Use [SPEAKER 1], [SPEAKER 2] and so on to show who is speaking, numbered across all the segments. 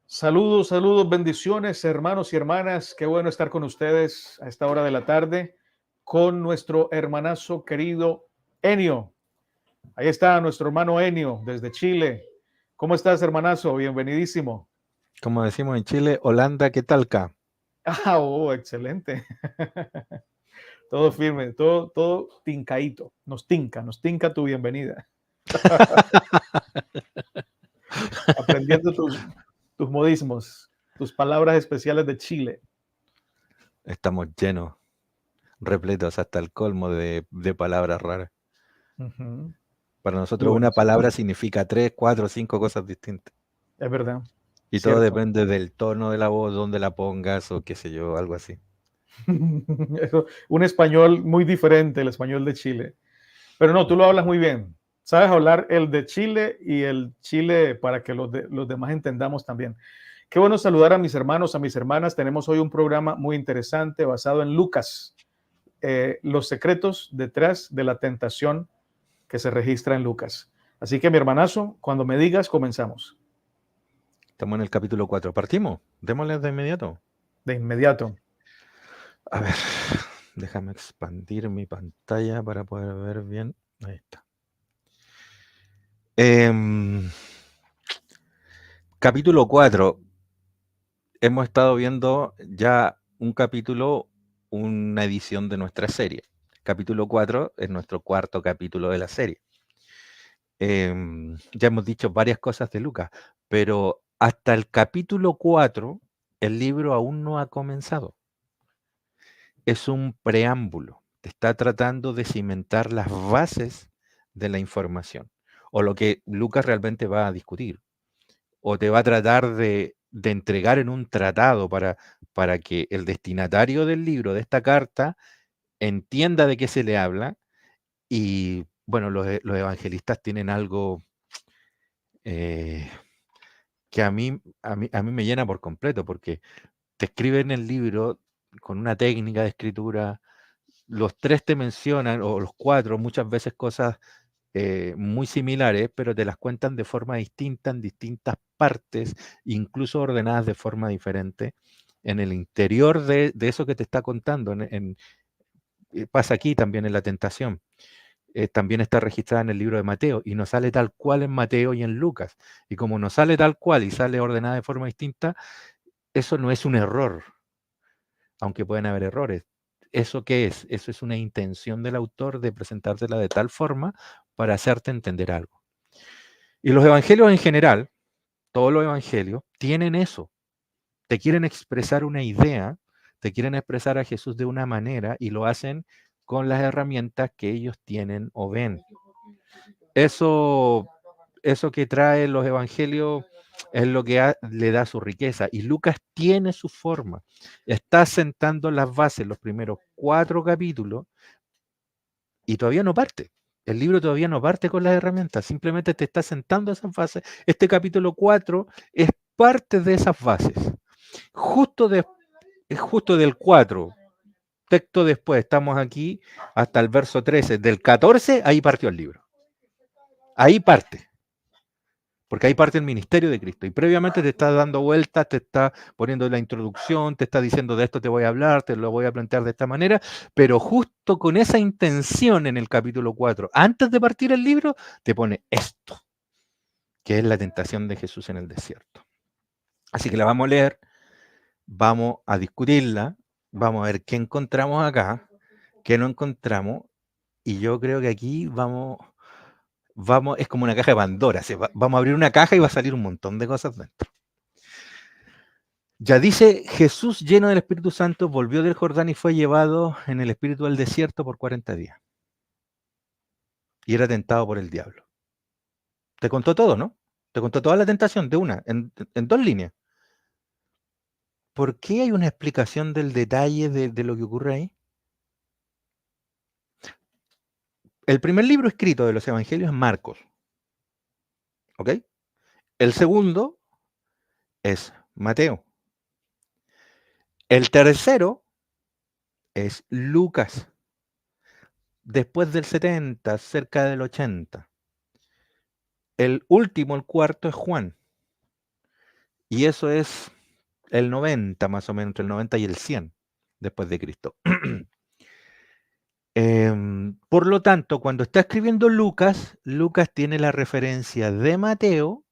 [SPEAKER 1] Saludos, saludos, bendiciones, hermanos y hermanas. Qué bueno estar con ustedes a esta hora de la tarde con nuestro hermanazo querido Enio. Ahí está nuestro hermano Enio desde Chile. ¿Cómo estás, hermanazo? Bienvenidísimo.
[SPEAKER 2] Como decimos en Chile, Holanda, ¿qué talca?
[SPEAKER 1] Excelente. Todo firme, todo tincaíto. Nos tinca tu bienvenida. Aprendiendo tus modismos, tus palabras especiales de Chile.
[SPEAKER 2] Estamos llenos, repletos hasta el colmo de palabras raras.
[SPEAKER 1] Ujú.
[SPEAKER 2] Para
[SPEAKER 1] Muy
[SPEAKER 2] nosotros una
[SPEAKER 1] buenos.
[SPEAKER 2] palabra significa 3, 4, 5 cosas distintas.
[SPEAKER 1] Es verdad,
[SPEAKER 2] Y todo
[SPEAKER 1] cierto.
[SPEAKER 2] depende del tono de la voz, dónde la pongas o qué sé yo, algo así.
[SPEAKER 1] Un español muy diferente, el español de Chile. Pero no, tú lo hablas muy bien. Sabes hablar el de Chile y el Chile para que los demás entendamos también. Qué bueno saludar a mis hermanos, a mis hermanas. Tenemos hoy un programa muy interesante basado en Lucas, los secretos detrás de la tentación que se registra en Lucas. Así que mi hermanazo, cuando me digas, comenzamos.
[SPEAKER 2] Estamos en el capítulo 4. ¿Partimos? Démosle de inmediato.
[SPEAKER 1] De inmediato.
[SPEAKER 2] A ver, déjame expandir mi pantalla para poder ver bien. Ahí está. Capítulo 4. Hemos estado viendo ya un capítulo, una edición de nuestra serie. Capítulo 4 es nuestro cuarto capítulo de la serie. Ya hemos dicho varias cosas de Lucas, pero hasta el capítulo 4 el libro aún no ha comenzado. Es un preámbulo. Te está tratando de cimentar las bases de la información o lo que Lucas realmente va a discutir o te va a tratar de entregar en un tratado para que el destinatario del libro, de esta carta, entienda de qué se le habla. Y bueno, los evangelistas tienen algo eh, que a mí me llena por completo, porque te escriben el libro con una técnica de escritura, los tres te mencionan, o los cuatro, muchas veces cosas muy similares, pero te las cuentan de forma distinta en distintas partes, incluso ordenadas de forma diferente. En el interior de eso que te está contando, pasa aquí también en la tentación. También está registrada en el libro de Mateo y no sale tal cual en Mateo y en Lucas. Y como no sale tal cual y sale ordenada de forma distinta, eso no es un error, aunque pueden haber errores. ¿Eso qué es? Eso es una intención del autor de presentártela de tal forma para hacerte entender algo. Y los evangelios en general, todos los evangelios, tienen eso. Te quieren expresar una idea, te quieren expresar a Jesús de una manera y lo hacen con las herramientas que ellos tienen o ven. Eso que trae los evangelios es lo que le da su riqueza. Y Lucas tiene su forma. Está sentando las bases los primeros 4 capítulos y todavía no parte. El libro todavía no parte con las herramientas, simplemente te está sentando esas bases. Este capítulo 4 es parte de esas bases. Justo, justo del 4, texto después, estamos aquí hasta el verso 13. Del 14, ahí partió el libro. Ahí parte. Porque ahí parte el ministerio de Cristo. Y previamente te está dando vueltas, te está poniendo la introducción, te está diciendo de esto te voy a hablar, te lo voy a plantear de esta manera, pero justo con esa intención en el capítulo 4, antes de partir el libro, te pone esto, que es la tentación de Jesús en el desierto. Así que la vamos a leer, vamos a discutirla, vamos a ver qué encontramos acá, qué no encontramos, y yo creo que aquí vamos, es como una caja de Pandora, vamos a abrir una caja y va a salir un montón de cosas dentro. Ya dice, Jesús lleno del Espíritu Santo volvió del Jordán y fue llevado en el Espíritu al desierto por 40 días. Y era tentado por el diablo. Te contó todo, ¿no? Te contó toda la tentación de una, en 2 líneas. ¿Por qué hay una explicación del detalle de lo que ocurre ahí? El primer libro escrito de los evangelios es Marcos. ¿Ok? El segundo es Mateo. El tercero es Lucas. Después del 70, cerca del 80. El último, el cuarto, es Juan. Y eso es el 90, más o menos, entre el 90 y el 100 después de Cristo. Por lo tanto, cuando está escribiendo Lucas, Lucas tiene la referencia de Mateo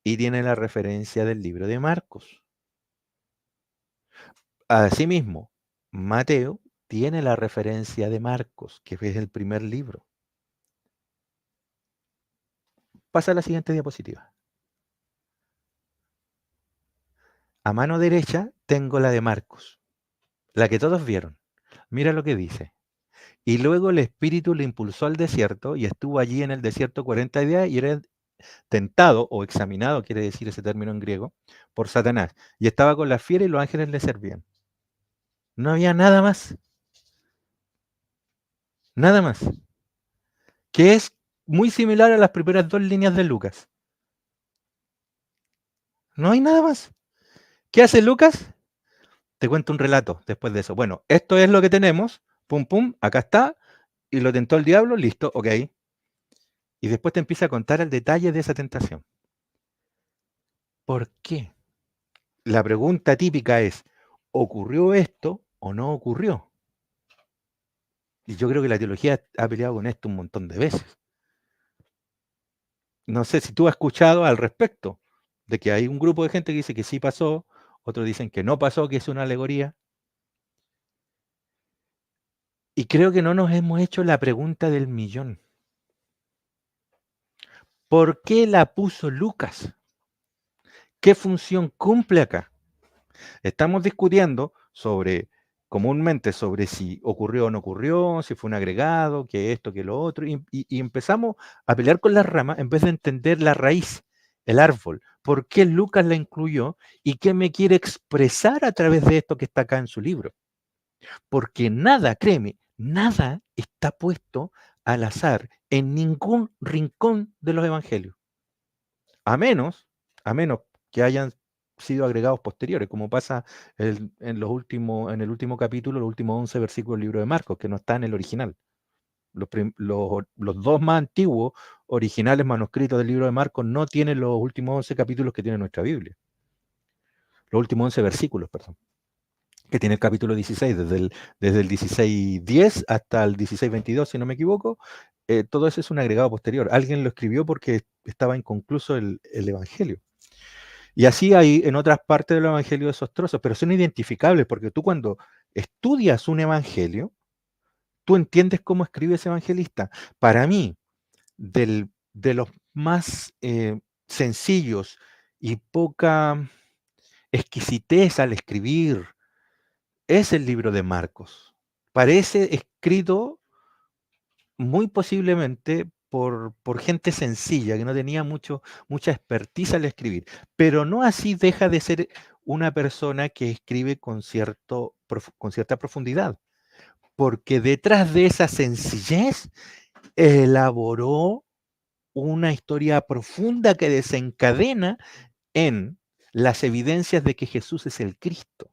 [SPEAKER 2] y tiene la referencia del libro de Marcos. Asimismo, Mateo tiene la referencia de Marcos, que es el primer libro. Pasa a la siguiente diapositiva. A mano derecha tengo la de Marcos, la que todos vieron. Mira lo que dice. Y luego el Espíritu le impulsó al desierto y estuvo allí en el desierto 40 días y era tentado o examinado, quiere decir ese término en griego, por Satanás. Y estaba con la fiera y los ángeles le servían. No había nada más. Nada más. Que es muy similar a las primeras dos líneas de Lucas. No hay nada más. ¿Qué hace Lucas? Te cuento un relato después de eso. Bueno, esto es lo que tenemos. Pum, pum, acá está. Y lo tentó el diablo, listo, ok. Y después te empieza a contar el detalle de esa tentación. ¿Por qué? La pregunta típica es, ¿ocurrió esto o no ocurrió? Y yo creo que la teología ha peleado con esto un montón de veces. No sé si tú has escuchado al respecto, de que hay un grupo de gente que dice que sí pasó, otros dicen que no pasó, que es una alegoría. Y creo que no nos hemos hecho la pregunta del millón. ¿Por qué la puso Lucas? ¿Qué función cumple acá? Estamos discutiendo comúnmente sobre si ocurrió o no ocurrió, si fue un agregado, que esto, que lo otro, y empezamos a pelear con las ramas en vez de entender la raíz, el árbol. ¿Por qué Lucas la incluyó y qué me quiere expresar a través de esto que está acá en su libro? Porque nada, créeme, nada está puesto al azar en ningún rincón de los evangelios. A menos que hayan sido agregados posteriores, como pasa en el último capítulo, los últimos 11 versículos del libro de Marcos, que no está en el original. Los dos más antiguos originales manuscritos del libro de Marcos no tienen los últimos 11 capítulos que tiene nuestra Biblia. Los últimos 11 versículos, perdón, que tiene el capítulo 16, desde el 16:10 hasta el 16:22, si no me equivoco. Todo eso es un agregado posterior. Alguien lo escribió porque estaba inconcluso el Evangelio. Y así hay en otras partes del Evangelio esos trozos, pero son identificables porque tú cuando estudias un Evangelio, tú entiendes cómo escribe ese evangelista. Para mí, de los más sencillos y poca exquisitez al escribir, es el libro de Marcos. Parece escrito muy posiblemente por gente sencilla, que no tenía mucha expertise al escribir, pero no así deja de ser una persona que escribe con cierta profundidad, porque detrás de esa sencillez elaboró una historia profunda que desencadena en las evidencias de que Jesús es el Cristo.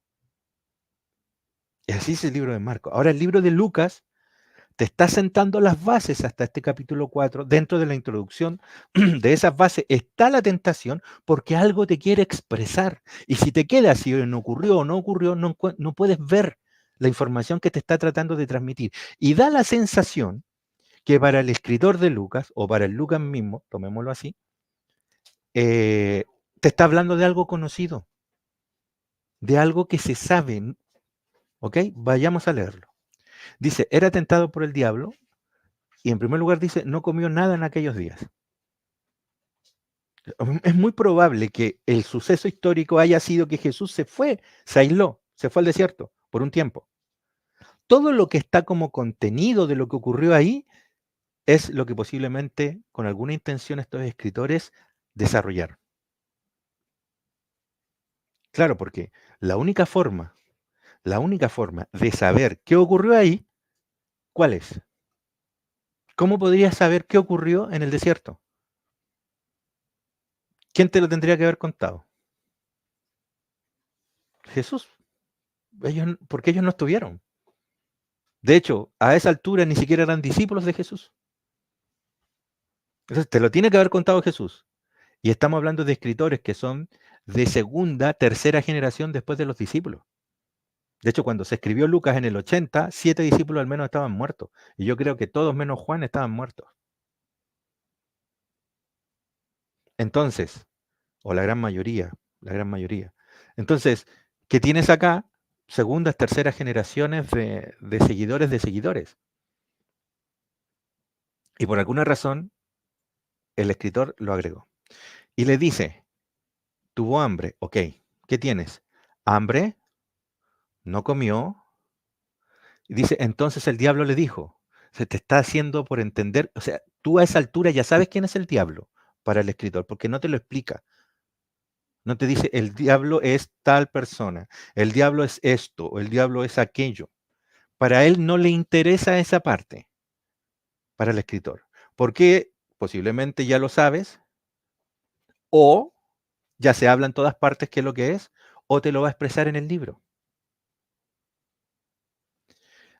[SPEAKER 2] Y así es el libro de Marcos. Ahora el libro de Lucas te está sentando las bases hasta este capítulo 4. Dentro de la introducción de esas bases está la tentación porque algo te quiere expresar. Y si te quedas si no ocurrió o no ocurrió, no puedes ver la información que te está tratando de transmitir. Y da la sensación que para el escritor de Lucas, o para el Lucas mismo, tomémoslo así, te está hablando de algo conocido, de algo que se sabe. ¿Ok? Vayamos a leerlo. Dice, era tentado por el diablo. Y en primer lugar dice, no comió nada en aquellos días. Es muy probable que el suceso histórico haya sido que Jesús se aisló, se fue al desierto por un tiempo. Todo lo que está como contenido de lo que ocurrió ahí es lo que posiblemente, con alguna intención, estos escritores desarrollaron. Claro, porque la única forma de saber qué ocurrió ahí, ¿cuál es? ¿Cómo podrías saber qué ocurrió en el desierto? ¿Quién te lo tendría que haber contado? Jesús. Porque ellos no estuvieron. De hecho, a esa altura ni siquiera eran discípulos de Jesús. Entonces, te lo tiene que haber contado Jesús. Y estamos hablando de escritores que son de segunda, tercera generación después de los discípulos. De hecho, cuando se escribió Lucas en el 80, 7 discípulos al menos estaban muertos. Y yo creo que todos menos Juan estaban muertos. Entonces, o la gran mayoría, la gran mayoría. Entonces, ¿qué tienes acá? Segundas, terceras generaciones de seguidores de seguidores. Y por alguna razón, el escritor lo agregó. Y le dice, tuvo hambre, ok, ¿qué tienes? ¿Hambre? ¿No comió? Y dice, entonces el diablo le dijo, se te está haciendo por entender, o sea, tú a esa altura ya sabes quién es el diablo para el escritor, porque no te lo explica. No te dice, el diablo es tal persona, el diablo es esto, o el diablo es aquello. Para él no le interesa esa parte, para el escritor. Porque posiblemente ya lo sabes, o ya se habla en todas partes qué es lo que es, o te lo va a expresar en el libro.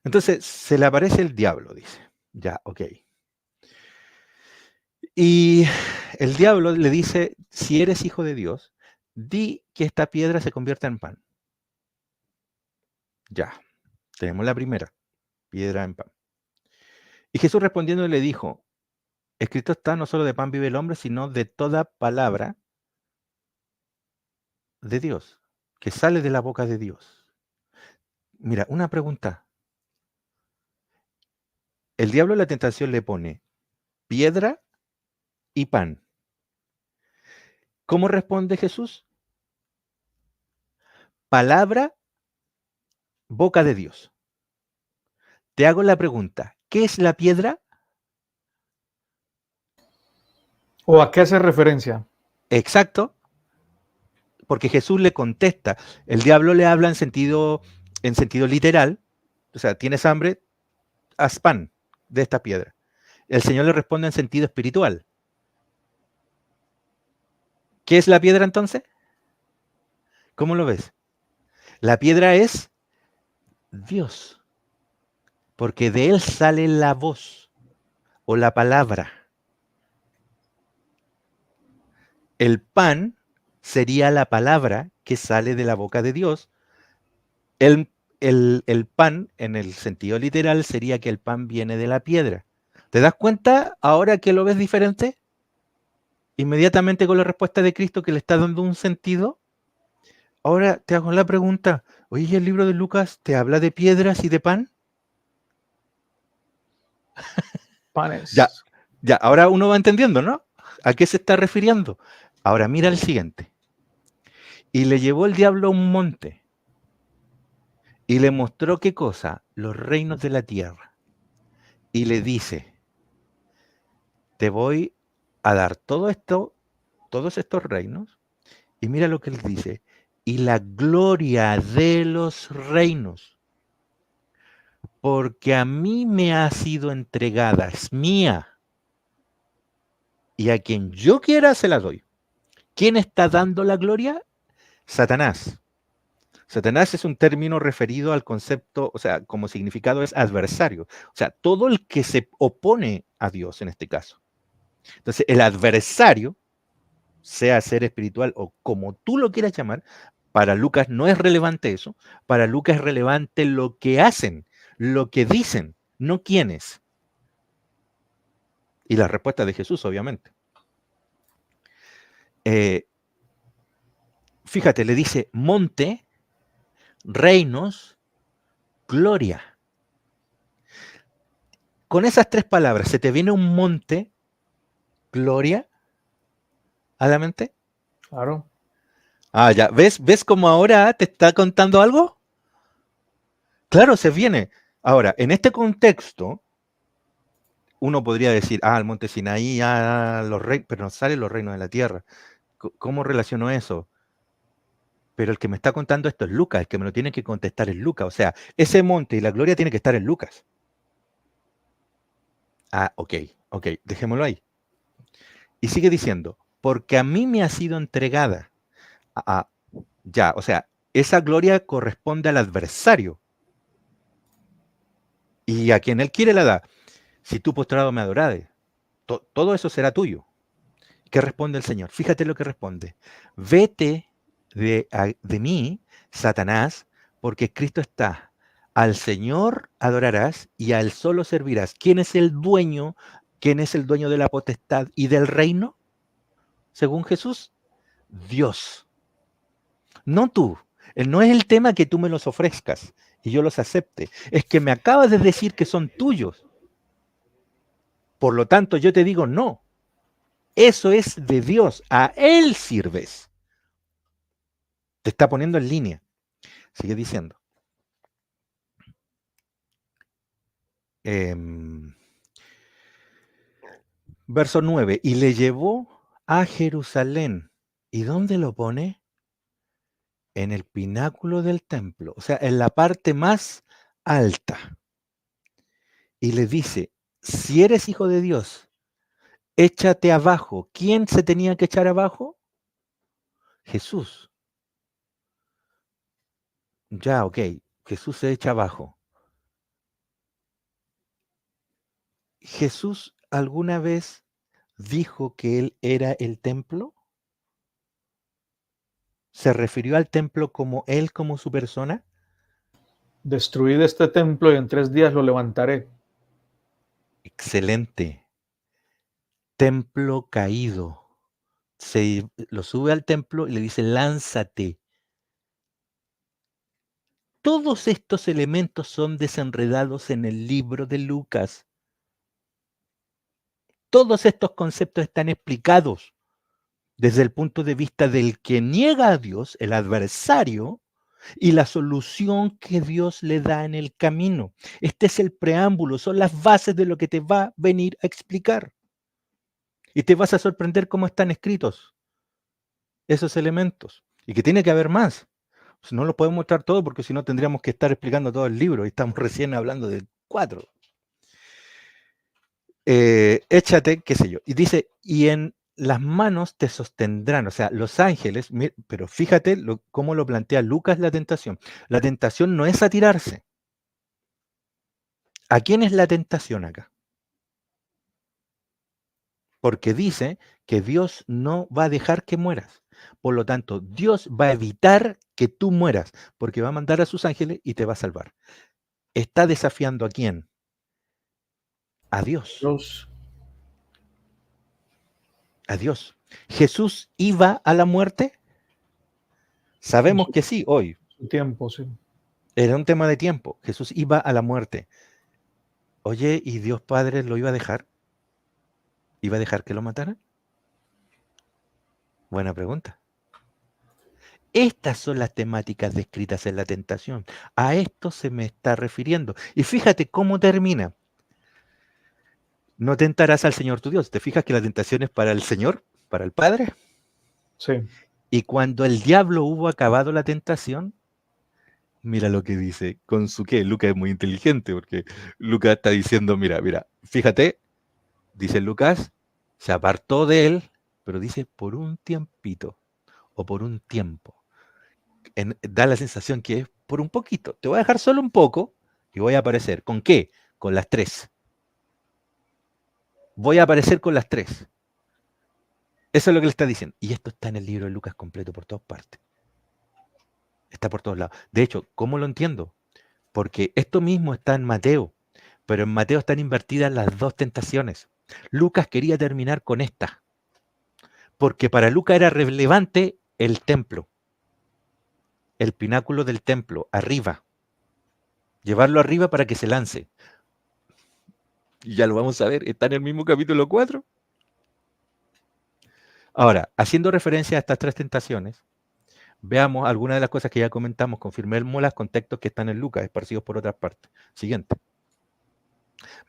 [SPEAKER 2] Entonces, se le aparece el diablo, dice. Ya, ok. Y el diablo le dice, si eres hijo de Dios, di que esta piedra se convierta en pan. Ya, tenemos la primera, piedra en pan. Y Jesús respondiendo le dijo, escrito está, no solo de pan vive el hombre, sino de toda palabra de Dios, que sale de la boca de Dios. Mira, una pregunta. El diablo en la tentación le pone piedra y pan. ¿Cómo responde Jesús? Palabra, boca de Dios. Te hago la pregunta, ¿qué es la piedra?
[SPEAKER 1] ¿O a qué hace referencia?
[SPEAKER 2] Exacto, porque Jesús le contesta. El diablo le habla en sentido literal, o sea, tienes hambre, haz pan de esta piedra. El Señor le responde en sentido espiritual. ¿Qué es la piedra entonces? ¿Cómo lo ves? La piedra es Dios, porque de Él sale la voz o la palabra. El pan sería la palabra que sale de la boca de Dios. El, el pan, en el sentido literal, sería que el pan viene de la piedra. ¿Te das cuenta ahora que lo ves diferente? Inmediatamente con la respuesta de Cristo que le está dando un sentido. Ahora te hago la pregunta, oye, ¿y el libro de Lucas te habla de piedras y de pan? Ya,
[SPEAKER 1] Panes.
[SPEAKER 2] ya, ahora uno va entendiendo, ¿no? ¿A qué se está refiriendo? Ahora mira el siguiente. Y le llevó el diablo a un monte y le mostró qué cosa, los reinos de la tierra. Y le dice, te voy a dar todo esto, todos estos reinos. Y mira lo que él dice, y la gloria de los reinos, porque a mí me ha sido entregada, es mía, y a quien yo quiera se la doy. ¿Quién está dando la gloria? Satanás. Satanás es un término referido al concepto, o sea, como significado es adversario. O sea, todo el que se opone a Dios en este caso. Entonces, el adversario, sea ser espiritual o como tú lo quieras llamar, para Lucas no es relevante eso. Para Lucas es relevante lo que hacen, lo que dicen, no quiénes. Y la respuesta de Jesús, obviamente. Fíjate, le dice monte, reinos, gloria. Con esas tres palabras, ¿se te viene un monte, gloria, a la mente?
[SPEAKER 1] Claro.
[SPEAKER 2] Ah, ya. ¿Ves cómo ahora te está contando algo? Claro, se viene. Ahora, en este contexto, uno podría decir, el monte Sinaí, los reinos, pero no salen los reinos de la tierra. ¿Cómo relaciono eso? Pero el que me está contando esto es Lucas, el que me lo tiene que contestar es Lucas. O sea, ese monte y la gloria tiene que estar en Lucas. Ok, dejémoslo ahí. Y sigue diciendo, porque a mí me ha sido entregada. Ya, o sea, esa gloria corresponde al adversario. Y a quien él quiere la da. Si tú postrado me adorades, todo eso será tuyo. ¿Qué responde el Señor? Fíjate lo que responde. Vete de mí, Satanás, porque escrito está, al Señor adorarás y a Él solo servirás. ¿Quién es el dueño? ¿Quién es el dueño de la potestad y del reino? Según Jesús, Dios. No tú. No es el tema que tú me los ofrezcas y yo los acepte. Es que me acabas de decir que son tuyos. Por lo tanto, yo te digo no. Eso es de Dios. A Él sirves. Te está poniendo en línea. Sigue diciendo. Verso 9. Y le llevó a Jerusalén. ¿Y dónde lo pone? En el pináculo del templo. O sea, en la parte más alta. Y le dice, si eres hijo de Dios, échate abajo. ¿Quién se tenía que echar abajo? Jesús. Ya, ok. Jesús se echa abajo. ¿Jesús alguna vez dijo que él era el templo? ¿Se refirió al templo como él, como su persona?
[SPEAKER 1] Destruid este templo y en 3 días lo levantaré.
[SPEAKER 2] Excelente. Templo caído. Se lo sube al templo y le dice, lánzate. Todos estos elementos son desenredados en el libro de Lucas. Todos estos conceptos están explicados desde el punto de vista del que niega a Dios, el adversario, y la solución que Dios le da en el camino. Este es el preámbulo, son las bases de lo que te va a venir a explicar. Y te vas a sorprender cómo están escritos esos elementos. Y que tiene que haber más. Pues no lo podemos mostrar todo porque si no tendríamos que estar explicando todo el libro y estamos recién hablando de 4. Échate, qué sé yo. Y dice, y en las manos te sostendrán, o sea, los ángeles, pero fíjate cómo lo plantea Lucas la tentación. La tentación no es a tirarse. ¿A quién es la tentación acá? Porque dice que Dios no va a dejar que mueras. Por lo tanto, Dios va a evitar que tú mueras, porque va a mandar a sus ángeles y te va a salvar. ¿Está desafiando a quién? A Dios.
[SPEAKER 1] Dios.
[SPEAKER 2] A Dios. ¿Jesús iba a la muerte? Sabemos que sí, hoy.
[SPEAKER 1] Su tiempo, sí.
[SPEAKER 2] Era un tema de tiempo. Jesús iba a la muerte. Oye, ¿y Dios Padre lo iba a dejar? ¿Iba a dejar que lo mataran? Buena pregunta. Estas son las temáticas descritas en la tentación. A esto se me está refiriendo. Y fíjate cómo termina. No tentarás al Señor tu Dios. ¿Te fijas que la tentación es para el Señor, para el Padre?
[SPEAKER 1] Sí.
[SPEAKER 2] Y cuando el diablo hubo acabado la tentación, mira lo que dice, con su qué. Lucas es muy inteligente porque Lucas está diciendo, mira, fíjate, dice Lucas, se apartó de él, pero dice por un tiempito o por un tiempo. Da la sensación que es por un poquito. Te voy a dejar solo un poco y voy a aparecer. ¿Con qué? Con las 3. Voy a aparecer con las 3. Eso es lo que le está diciendo. Y esto está en el libro de Lucas completo por todas partes. Está por todos lados. De hecho, ¿cómo lo entiendo? Porque esto mismo está en Mateo, pero en Mateo están invertidas las 2 tentaciones. Lucas quería terminar con esta, porque para Lucas era relevante el templo, el pináculo del templo, arriba. Llevarlo arriba para que se lance. Y ya lo vamos a ver, está en el mismo capítulo 4. Ahora, haciendo referencia a estas 3 tentaciones, veamos algunas de las cosas que ya comentamos, confirmemos los contextos que están en Lucas, esparcidos por otras partes. Siguiente.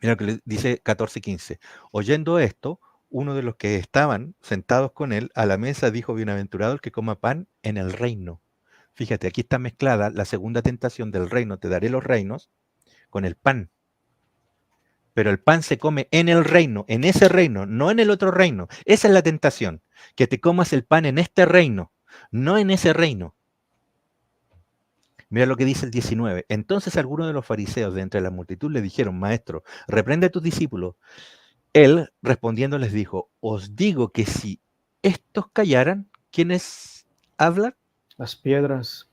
[SPEAKER 2] Mira lo que le dice 14 y 15. Oyendo esto, uno de los que estaban sentados con él a la mesa dijo, bienaventurado el que coma pan en el reino. Fíjate, aquí está mezclada la segunda tentación del reino, te daré los reinos, con el pan. Pero el pan se come en el reino, en ese reino, no en el otro reino. Esa es la tentación, que te comas el pan en este reino, no en ese reino. Mira lo que dice el 19. Entonces algunos de los fariseos de entre la multitud le dijeron, maestro, reprende a tus discípulos. Él respondiendo les dijo, os digo que si estos callaran, ¿quiénes hablan?
[SPEAKER 1] Las piedras.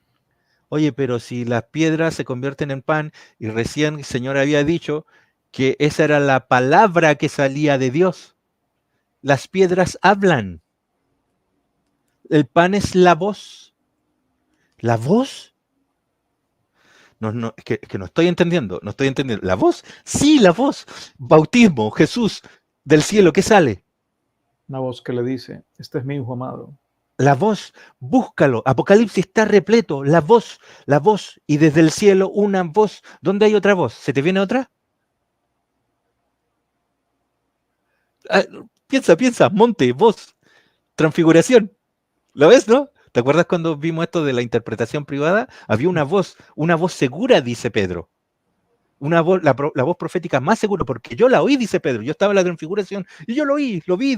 [SPEAKER 2] Oye, pero si las piedras se convierten en pan y recién el Señor había dicho que esa era la palabra que salía de Dios. Las piedras hablan. El pan es la voz. ¿La voz? No, no, es que no estoy entendiendo, no estoy entendiendo. ¿La voz? Sí, la voz. Bautismo, Jesús, del cielo, ¿qué sale?
[SPEAKER 1] Una voz que le dice, este es mi hijo amado.
[SPEAKER 2] La voz, búscalo. Apocalipsis está repleto. La voz. Y desde el cielo una voz. ¿Dónde hay otra voz? ¿Se te viene otra? Ah, piensa, monte, voz, transfiguración. ¿Lo ves, no? ¿Te acuerdas cuando vimos esto de la interpretación privada? Había una voz segura, dice Pedro. Una voz, la voz profética más segura, porque yo la oí, dice Pedro. Yo estaba en la transfiguración y yo lo oí, lo vi,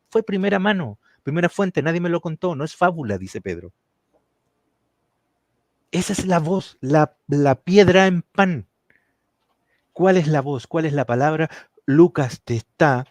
[SPEAKER 2] fue primera mano, primera fuente, nadie me lo contó, no es fábula, dice Pedro. Esa es la voz, la piedra en pan. ¿Cuál es la voz? ¿Cuál es la palabra? Lucas te está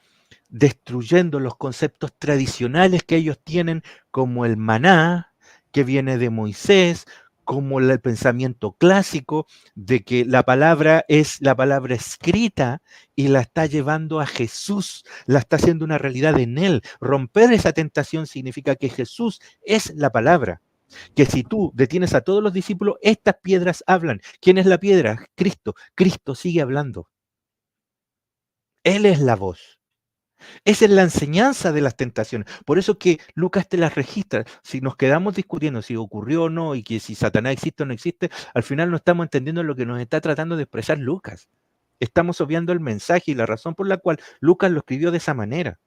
[SPEAKER 2] destruyendo los conceptos tradicionales que ellos tienen, como el maná, que viene de Moisés, como el pensamiento clásico de que la palabra es la palabra escrita y la está llevando a Jesús, la está haciendo una realidad en él. Romper esa tentación significa que Jesús es la palabra. Que si tú detienes a todos los discípulos, estas piedras hablan. ¿Quién es la piedra? Cristo. Cristo sigue hablando. Él es la voz. Esa es la enseñanza de las tentaciones. Por eso que Lucas te las registra. Si nos quedamos discutiendo si ocurrió o no y que si Satanás existe o no existe, al final no estamos entendiendo lo que nos está tratando de expresar Lucas. Estamos obviando el mensaje y la razón por la cual Lucas lo escribió de esa manera.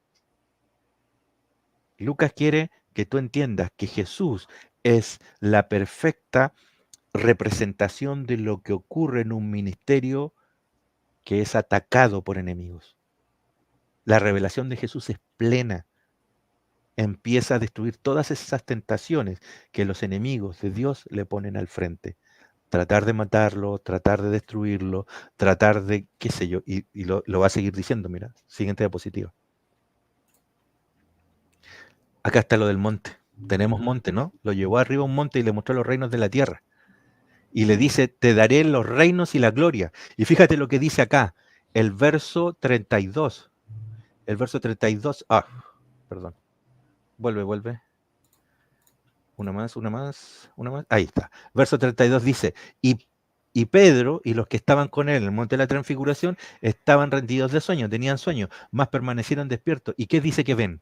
[SPEAKER 2] Lucas quiere que tú entiendas que Jesús es la perfecta representación de lo que ocurre en un ministerio que es atacado por enemigos. La revelación de Jesús es plena. Empieza a destruir todas esas tentaciones que los enemigos de Dios le ponen al frente. Tratar de matarlo, tratar de destruirlo, tratar de, qué sé yo, y lo va a seguir diciendo, mira, siguiente diapositiva. Acá está lo del monte. Tenemos monte, ¿no? Lo llevó arriba a un monte y le mostró los reinos de la tierra. Y le dice, te daré los reinos y la gloria. Y fíjate lo que dice acá, el verso 32. El verso 32, perdón. Vuelve. Una más. Ahí está. Verso 32 dice, y Pedro y los que estaban con él en el monte de la transfiguración estaban rendidos de sueño, tenían sueño, mas permanecieron despiertos. ¿Y qué dice que ven?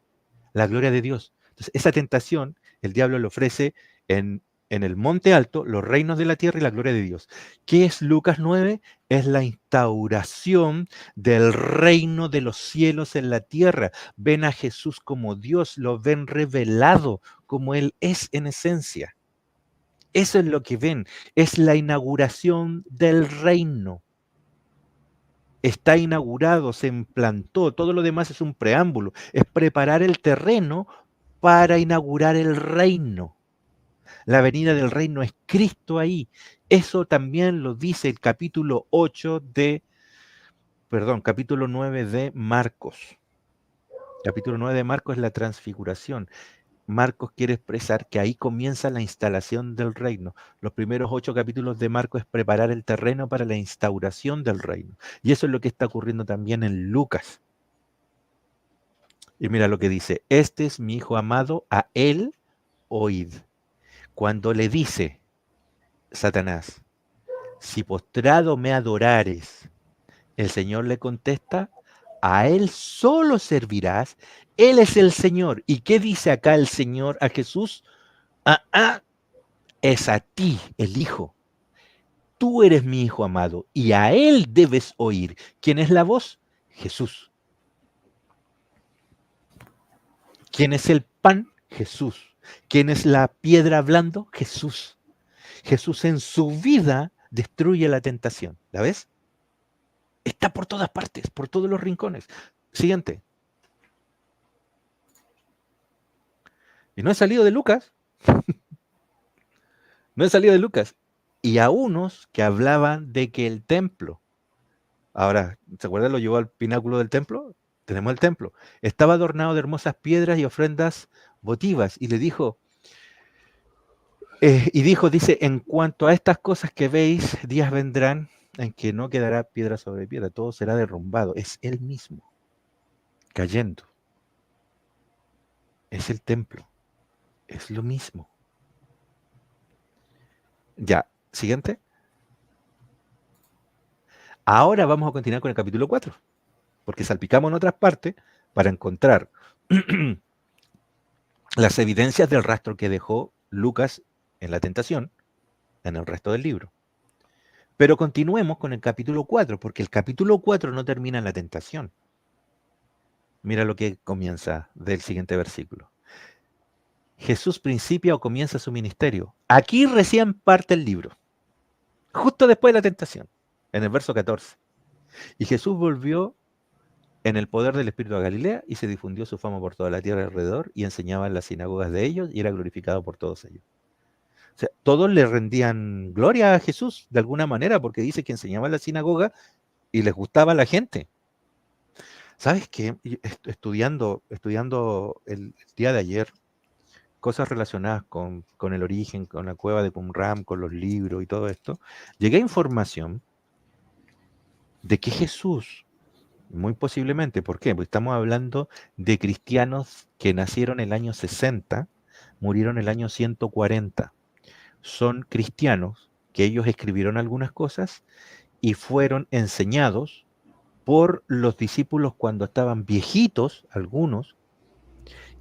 [SPEAKER 2] La gloria de Dios. Entonces, esa tentación, el diablo le ofrece en el monte alto los reinos de la tierra y la gloria de Dios. ¿Qué es Lucas 9? Es la instauración del reino de los cielos en la tierra. Ven a Jesús como Dios, lo ven revelado como Él es en esencia. Eso es lo que ven, es la inauguración del reino. Está inaugurado, se implantó, todo lo demás es un preámbulo, es preparar el terreno para inaugurar el reino. La venida del reino es Cristo ahí. Eso también lo dice el capítulo 9 de Marcos. Capítulo 9 de Marcos es la transfiguración. Marcos quiere expresar que ahí comienza la instalación del reino. Los primeros 8 capítulos de Marcos es preparar el terreno para la instauración del reino. Y eso es lo que está ocurriendo también en Lucas. Y mira lo que dice, este es mi hijo amado, a él oíd. Cuando le dice Satanás, si postrado me adorares, el Señor le contesta, a él solo servirás, él es el Señor. ¿Y qué dice acá el Señor a Jesús? Es a ti, el Hijo. Tú eres mi Hijo amado y a Él debes oír. ¿Quién es la voz? Jesús. ¿Quién es el pan? Jesús. ¿Quién es la piedra hablando? Jesús. Jesús en su vida destruye la tentación. ¿La ves? Está por todas partes, por todos los rincones. Siguiente. Y no he salido de Lucas. No he salido de Lucas. Y a unos que hablaban de que el templo, ahora, ¿se acuerdan? Lo llevó al pináculo del templo. Tenemos el templo. Estaba adornado de hermosas piedras y ofrendas votivas. Y le dijo, Y dijo, dice, en cuanto a estas cosas que veis, días vendrán en que no quedará piedra sobre piedra, todo será derrumbado. Es él mismo cayendo. Es el templo. Es lo mismo. Ya, siguiente. Ahora vamos a continuar con el capítulo 4, porque salpicamos en otras partes para encontrar las evidencias del rastro que dejó Lucas en la tentación en el resto del libro. Pero continuemos con el capítulo 4, porque el capítulo 4 no termina en la tentación. Mira lo que comienza del siguiente versículo. Jesús principia o comienza su ministerio. Aquí recién parte el libro, justo después de la tentación, en el verso 14. Y Jesús volvió en el poder del Espíritu a Galilea y se difundió su fama por toda la tierra alrededor y enseñaba en las sinagogas de ellos y era glorificado por todos ellos. O sea, todos le rendían gloria a Jesús de alguna manera porque dice que enseñaba en la sinagoga y les gustaba a la gente. ¿Sabes qué? Estudiando el día de ayer, cosas relacionadas con el origen, con la cueva de Qumran, con los libros y todo esto, llegué a información de que Jesús, muy posiblemente, ¿por qué? Porque estamos hablando de cristianos que nacieron el año 60, murieron el año 140. Son cristianos que ellos escribieron algunas cosas y fueron enseñados por los discípulos cuando estaban viejitos, algunos,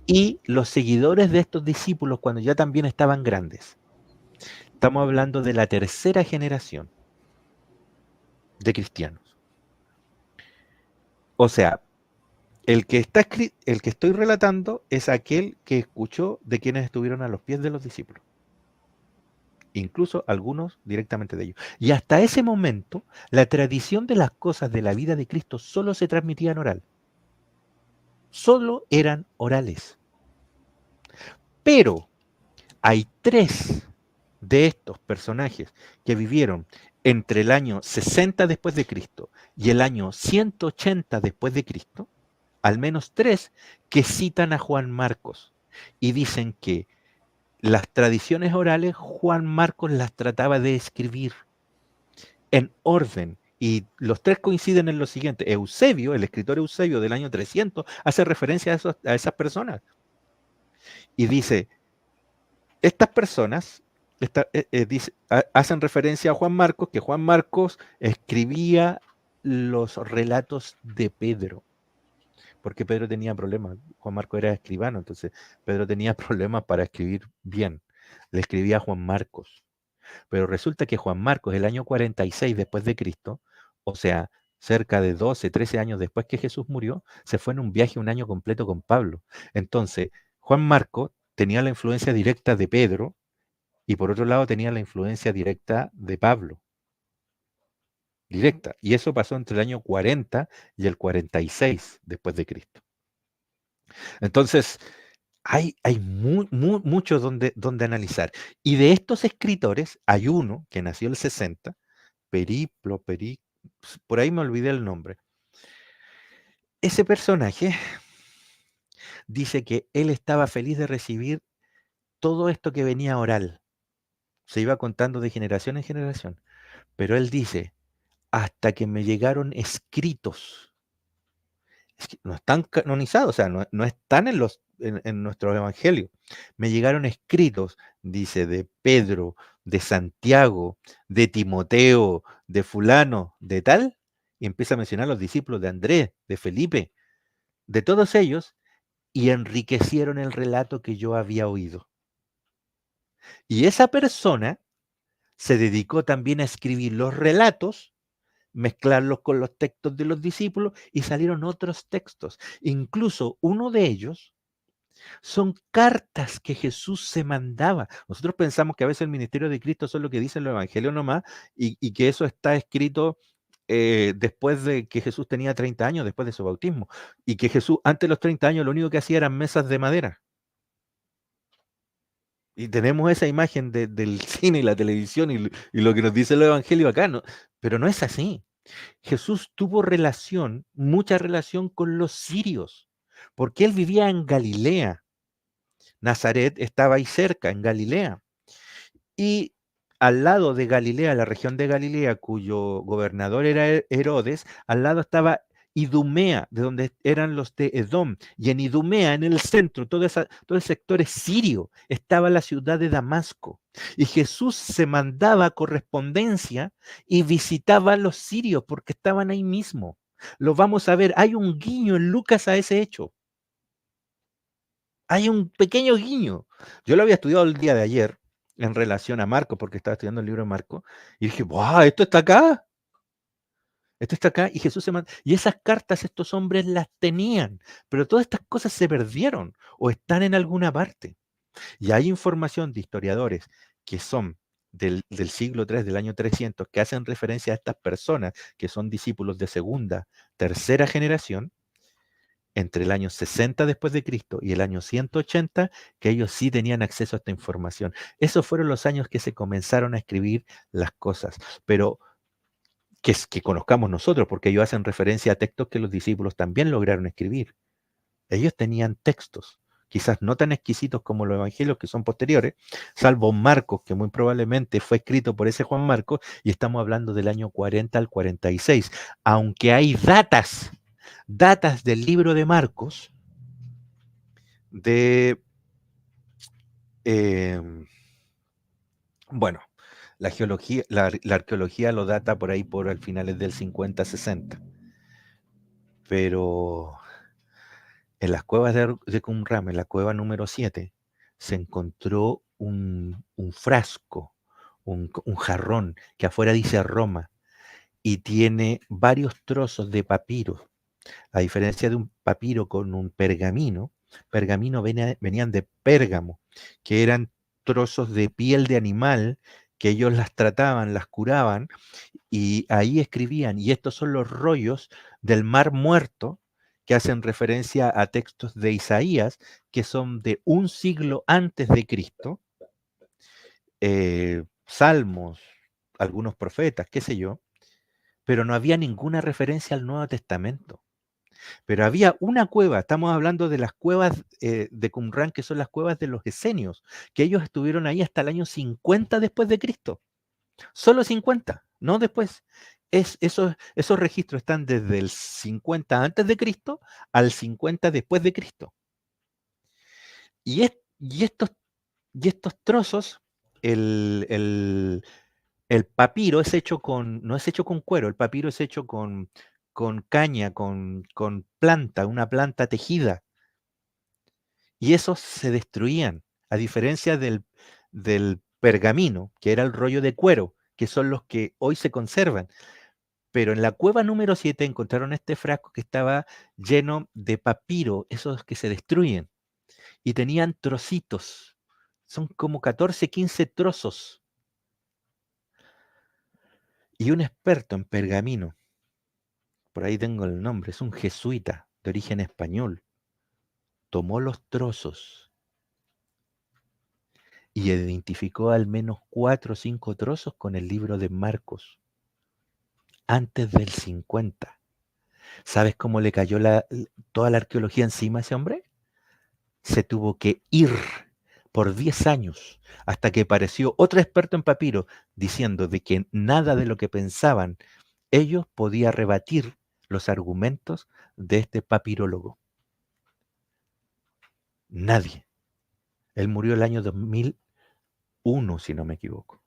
[SPEAKER 2] y los seguidores de estos discípulos cuando ya también estaban grandes. Estamos hablando de la tercera generación de cristianos. O sea, el que estoy relatando es aquel que escuchó de quienes estuvieron a los pies de los discípulos. Incluso algunos directamente de ellos. Y hasta ese momento, la tradición de las cosas de la vida de Cristo solo se transmitía en oral. Solo eran orales. Pero hay 3 de estos personajes que vivieron entre el año 60 después de Cristo y el año 180 después de Cristo, al menos 3 que citan a Juan Marcos y dicen que las tradiciones orales Juan Marcos las trataba de escribir en orden. Y los 3 coinciden en lo siguiente. Eusebio, el escritor Eusebio del año 300, hace referencia a esas personas. Y dice, estas personas hacen referencia a Juan Marcos, que Juan Marcos escribía los relatos de Pedro, porque Pedro tenía problemas. Juan Marcos era escribano, entonces Pedro tenía problemas para escribir bien. Le escribía a Juan Marcos. Pero resulta que Juan Marcos, el año 46 después de Cristo, o sea, cerca de 12, 13 años después que Jesús murió, se fue en un viaje un año completo con Pablo. Entonces, Juan Marcos tenía la influencia directa de Pedro y por otro lado tenía la influencia directa de Pablo. Directa. Y eso pasó entre el año 40 y el 46 después de Cristo. Entonces, hay mucho donde analizar. Y de estos escritores, hay uno que nació el 60, por ahí me olvidé el nombre. Ese personaje dice que él estaba feliz de recibir todo esto que venía oral. Se iba contando de generación en generación. Pero él dice, hasta que me llegaron escritos. Es que no están canonizados, o sea, no están en nuestro evangelio. Me llegaron escritos, dice, de Pedro, de Santiago, de Timoteo, de fulano, de tal, y empieza a mencionar los discípulos de Andrés, de Felipe, de todos ellos, y enriquecieron el relato que yo había oído. Y esa persona se dedicó también a escribir los relatos, mezclarlos con los textos de los discípulos y salieron otros textos. Incluso uno de ellos son cartas que Jesús se mandaba. Nosotros pensamos que a veces el ministerio de Cristo son lo que dicen los evangelios nomás y que eso está escrito después de que Jesús tenía 30 años, después de su bautismo. Y que Jesús antes de los 30 años lo único que hacía eran mesas de madera. Y tenemos esa imagen del cine y la televisión y lo que nos dice el evangelio acá, ¿no? Pero no es así. Jesús tuvo mucha relación con los sirios, porque él vivía en Galilea. Nazaret estaba ahí cerca, en Galilea. Y al lado de Galilea, la región de Galilea, cuyo gobernador era Herodes, al lado estaba Idumea, de donde eran los de Edom. Y en Idumea, en el centro, todo el sector es sirio, estaba la ciudad de Damasco. Y Jesús se mandaba correspondencia y visitaba a los sirios porque estaban ahí mismo. Lo vamos a ver, hay un guiño en Lucas a ese hecho. Hay un pequeño guiño. Yo lo había estudiado el día de ayer en relación a Marco, porque estaba estudiando el libro de Marco, y dije, ¡wow! Esto está acá. Esto está acá. Y Jesús se manda. Y esas cartas estos hombres las tenían, pero todas estas cosas se perdieron o están en alguna parte. Y hay información de historiadores que son del siglo III, del año 300, que hacen referencia a estas personas que son discípulos de segunda, tercera generación, entre el año 60 después de Cristo y el año 180, que ellos sí tenían acceso a esta información. Esos fueron los años que se comenzaron a escribir las cosas, pero que conozcamos nosotros, porque ellos hacen referencia a textos que los discípulos también lograron escribir. Ellos tenían textos, quizás no tan exquisitos como los evangelios que son posteriores, salvo Marcos, que muy probablemente fue escrito por ese Juan Marcos, y estamos hablando del año 40 al 46, aunque hay datas del libro de Marcos de, eh, bueno, la arqueología lo data por ahí por al finales del 50-60, pero en las cuevas de Qumran, en la cueva número 7, se encontró un frasco, un jarrón, que afuera dice Roma, y tiene varios trozos de papiro. A diferencia de un papiro con un pergamino, venían de Pérgamo, que eran trozos de piel de animal que ellos las trataban, las curaban, y ahí escribían, y estos son los rollos del Mar Muerto, que hacen referencia a textos de Isaías, que son de un siglo antes de Cristo, salmos, algunos profetas, qué sé yo, pero no había ninguna referencia al Nuevo Testamento. Pero había una cueva, estamos hablando de las cuevas de Qumran, que son las cuevas de los esenios, que ellos estuvieron ahí hasta el año 50 después de Cristo. Solo 50, no después. Esos registros están desde el 50 antes de Cristo al 50 después de Cristo. Y estos trozos, el papiro es hecho no es hecho con cuero, el papiro es hecho con caña, con planta, una planta tejida. Y esos se destruían, a diferencia del pergamino, que era el rollo de cuero, que son los que hoy se conservan. Pero en la cueva número 7 encontraron este frasco que estaba lleno de papiro, esos que se destruyen, y tenían trocitos. Son como 14, 15 trozos. Y un experto en pergamino, por ahí tengo el nombre, es un jesuita de origen español, tomó los trozos y identificó al menos 4 o 5 trozos con el libro de Marcos, antes del 50. ¿Sabes cómo le cayó toda la arqueología encima a ese hombre? Se tuvo que ir por 10 años hasta que apareció otro experto en papiro diciendo de que nada de lo que pensaban ellos podía rebatir los argumentos de este papirólogo. Nadie. Él murió el año 2001, si no me equivoco.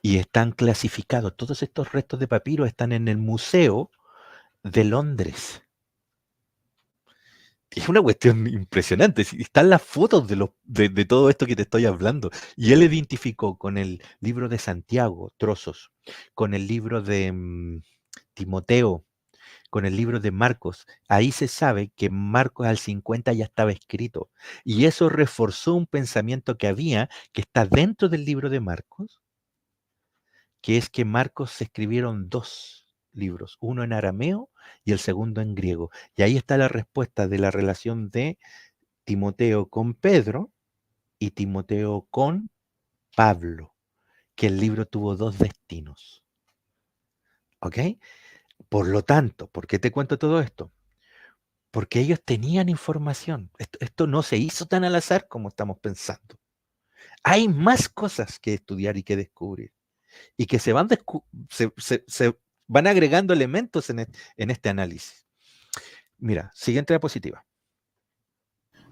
[SPEAKER 2] Y están clasificados, todos estos restos de papiro están en el Museo de Londres. Es una cuestión impresionante. Están las fotos de todo esto que te estoy hablando. Y él identificó con el libro de Santiago, trozos, con el libro de Timoteo, con el libro de Marcos. Ahí se sabe que Marcos al 50 ya estaba escrito. Y eso reforzó un pensamiento que había, que está dentro del libro de Marcos, que es que Marcos se escribieron 2 libros, uno en arameo y el segundo en griego. Y ahí está la respuesta de la relación de Timoteo con Pedro y Timoteo con Pablo, que el libro tuvo 2 destinos. ¿Ok? Por lo tanto, ¿por qué te cuento todo esto? porque ellos tenían información. Esto no se hizo tan al azar como estamos pensando. Hay más cosas que estudiar y que descubrir, y que se van agregando elementos en este análisis. Mira, siguiente diapositiva.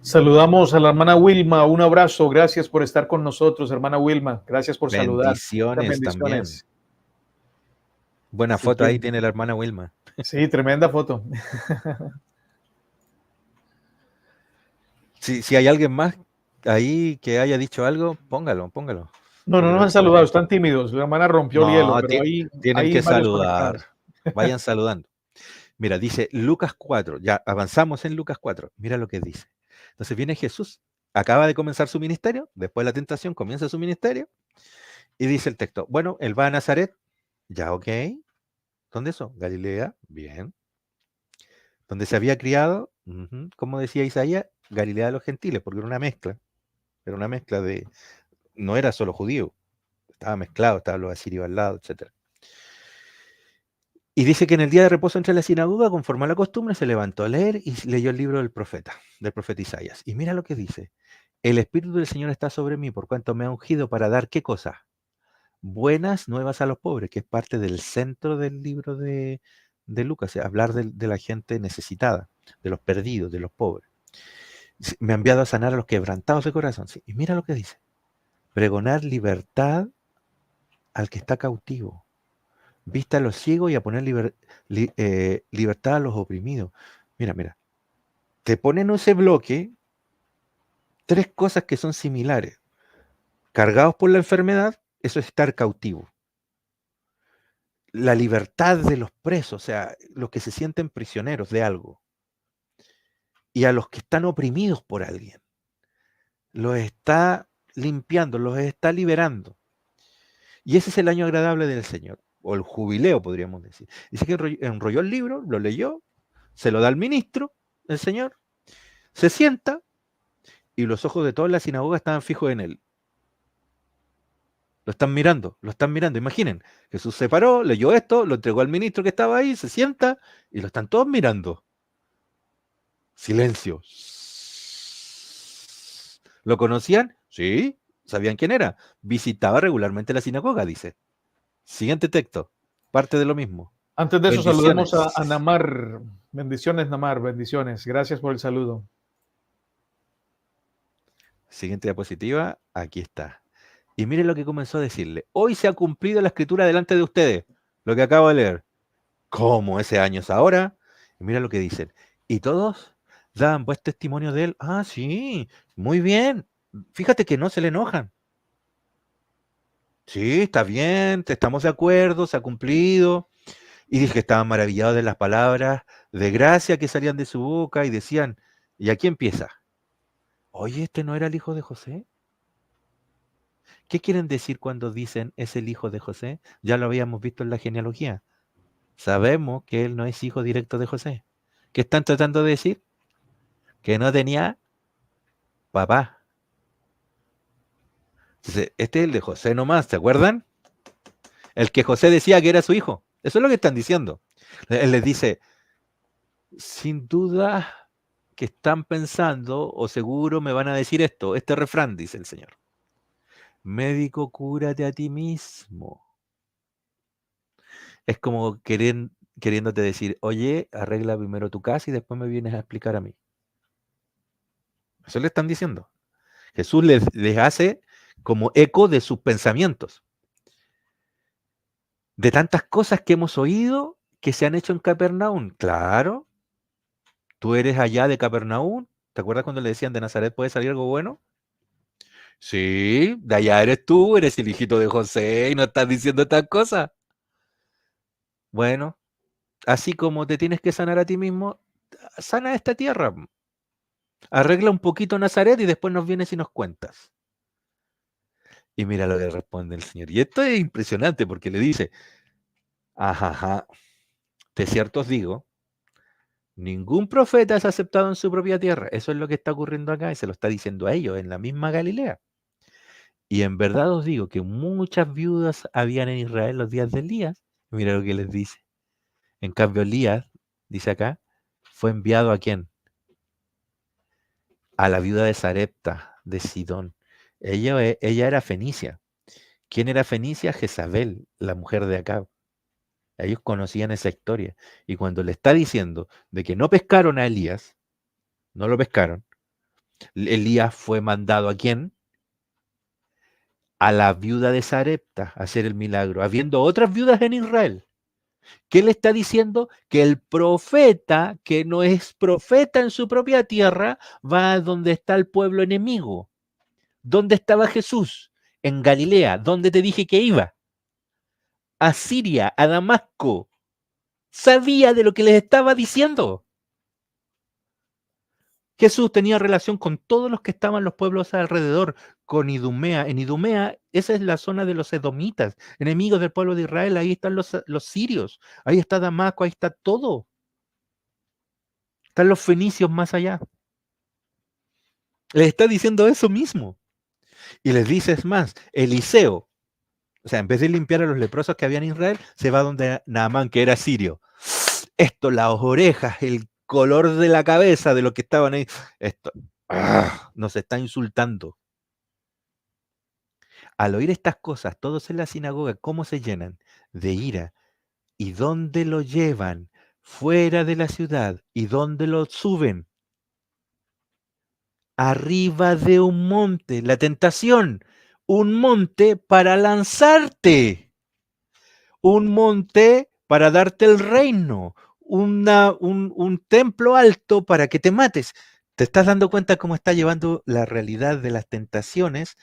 [SPEAKER 1] Saludamos a la hermana Wilma, un abrazo, gracias por estar con nosotros, hermana Wilma, gracias por saludar. Muchas
[SPEAKER 2] Bendiciones también.
[SPEAKER 1] bendiciones.
[SPEAKER 2] Buena
[SPEAKER 1] Así
[SPEAKER 2] foto
[SPEAKER 1] que,
[SPEAKER 2] ahí tiene la hermana Wilma.
[SPEAKER 1] sí, tremenda foto.
[SPEAKER 2] Si hay alguien más ahí que haya dicho algo, póngalo.
[SPEAKER 1] No, no nos han saludado, están tímidos. La hermana rompió el hielo,
[SPEAKER 2] No,
[SPEAKER 1] pero
[SPEAKER 2] tienen
[SPEAKER 1] hay
[SPEAKER 2] que
[SPEAKER 1] varios
[SPEAKER 2] saludar.
[SPEAKER 1] conectados.
[SPEAKER 2] Vayan saludando. Mira, dice Lucas 4, ya avanzamos en Lucas 4. Mira lo que dice. Entonces viene Jesús, acaba de comenzar su ministerio, después de la tentación comienza su ministerio, y dice el texto, bueno, él va a Nazaret, ya ok. ¿Dónde eso? Galilea, bien. Donde se había criado, como decía Isaías, Galilea de los gentiles, porque era una mezcla de, no era solo judío, estaba mezclado, estaban los asirios al lado, etc. Y dice que en el día de reposo entre la sinagoga, conforme a la costumbre, se levantó a leer y leyó el libro del profeta Isaías. Y mira lo que dice, el Espíritu del Señor está sobre mí, por cuanto me ha ungido para dar, ¿qué cosa? Buenas nuevas a los pobres, que es parte del centro del libro de Lucas, hablar de la gente necesitada, de los perdidos, de los pobres. Me ha enviado a sanar a los quebrantados de corazón. Sí, y mira lo que dice, pregonar libertad al que está cautivo, vista a los ciegos y a poner libertad a los oprimidos. Mira, te ponen en ese bloque tres cosas que son similares. Cargados por la enfermedad, eso es estar cautivo. La libertad de los presos, o sea, los que se sienten prisioneros de algo. Y a los que están oprimidos por alguien. Los está limpiando, los está liberando. Y ese es el año agradable del Señor, o el jubileo, podríamos decir. Dice que enrolló el libro, lo leyó, se lo da al ministro, el Señor, se sienta, y los ojos de toda la sinagoga estaban fijos en él. Lo están mirando. Imaginen, Jesús se paró, leyó esto, lo entregó al ministro que estaba ahí, se sienta, y lo están todos mirando. Silencio. ¿Lo conocían? Sí. ¿Sabían quién era? Visitaba regularmente la sinagoga, dice. Siguiente texto. Parte de lo mismo.
[SPEAKER 1] Antes de eso,
[SPEAKER 2] Bendiciones.
[SPEAKER 1] saludemos a Namar. Bendiciones, Namar, bendiciones. Gracias por el saludo.
[SPEAKER 2] Siguiente diapositiva. Aquí está. Y miren lo que comenzó a decirle. Hoy se ha cumplido la escritura delante de ustedes. Lo que acabo de leer. ¿Cómo? ¿Ese año es ahora? Y mira lo que dicen. Y todos daban pues testimonio de él. Ah, sí. Muy bien. Fíjate que no se le enojan. Sí, está bien, estamos de acuerdo, se ha cumplido. Y dije que estaban maravillados de las palabras de gracia que salían de su boca y decían, y aquí empieza, oye, ¿este no era el hijo de José? ¿Qué quieren decir cuando dicen es el hijo de José? Ya lo habíamos visto en la genealogía. Sabemos que él no es hijo directo de José. ¿Qué están tratando de decir? Que no tenía papá. Entonces, este es el de José nomás, ¿se acuerdan? El que José decía que era su hijo. Eso es lo que están diciendo. Él les dice, sin duda que están pensando, o seguro me van a decir esto, este refrán, dice el Señor. Médico, cúrate a ti mismo. Es como queriéndote decir, oye, arregla primero tu casa y después me vienes a explicar a mí. Eso le están diciendo. Jesús les hace como eco de sus pensamientos. De tantas cosas que hemos oído que se han hecho en Capernaum. Claro, tú eres allá de Capernaum. ¿Te acuerdas cuando le decían de Nazaret puede salir algo bueno? Sí, de allá eres tú, eres el hijito de José y no estás diciendo estas cosas. Bueno, así como te tienes que sanar a ti mismo, sana esta tierra. Arregla un poquito Nazaret y después nos vienes y nos cuentas. Y mira lo que responde el Señor. Y esto es impresionante porque le dice, ajá, de cierto os digo, ningún profeta es aceptado en su propia tierra. Eso es lo que está ocurriendo acá y se lo está diciendo a ellos en la misma Galilea. Y en verdad os digo que muchas viudas habían en Israel los días de Elías. Mira lo que les dice. En cambio, Elías, dice acá, fue enviado ¿a quién? A la viuda de Sarepta, de Sidón. Ella era fenicia. ¿Quién era fenicia? Jezabel, la mujer de Acab. Ellos conocían esa historia. Y cuando le está diciendo de que no pescaron a Elías, no lo pescaron, Elías fue mandado ¿a quién? A la viuda de Sarepta a hacer el milagro, habiendo otras viudas en Israel. ¿Qué le está diciendo? Que el profeta, que no es profeta en su propia tierra, va a donde está el pueblo enemigo. ¿Dónde estaba Jesús? En Galilea. ¿Dónde te dije que iba? A Siria, a Damasco. Sabía de lo que les estaba diciendo. Jesús tenía relación con todos los que estaban los pueblos alrededor, con Idumea. En Idumea, esa es la zona de los edomitas, enemigos del pueblo de Israel. Ahí están los sirios, ahí está Damasco, ahí está todo. Están los fenicios más allá. Les está diciendo eso mismo. Y les dice, es más, Eliseo, o sea, en vez de limpiar a los leprosos que había en Israel, se va donde Naamán, que era sirio. Esto, las orejas, el color de la cabeza de los que estaban ahí, esto nos está insultando. Al oír estas cosas, todos en la sinagoga, ¿cómo se llenan? De ira. ¿Y dónde lo llevan? Fuera de la ciudad. ¿Y dónde lo suben? Arriba de un monte. La tentación. Un monte para lanzarte. Un monte para darte el reino. Un templo alto para que te mates. ¿Te estás dando cuenta cómo está llevando la realidad de las tentaciones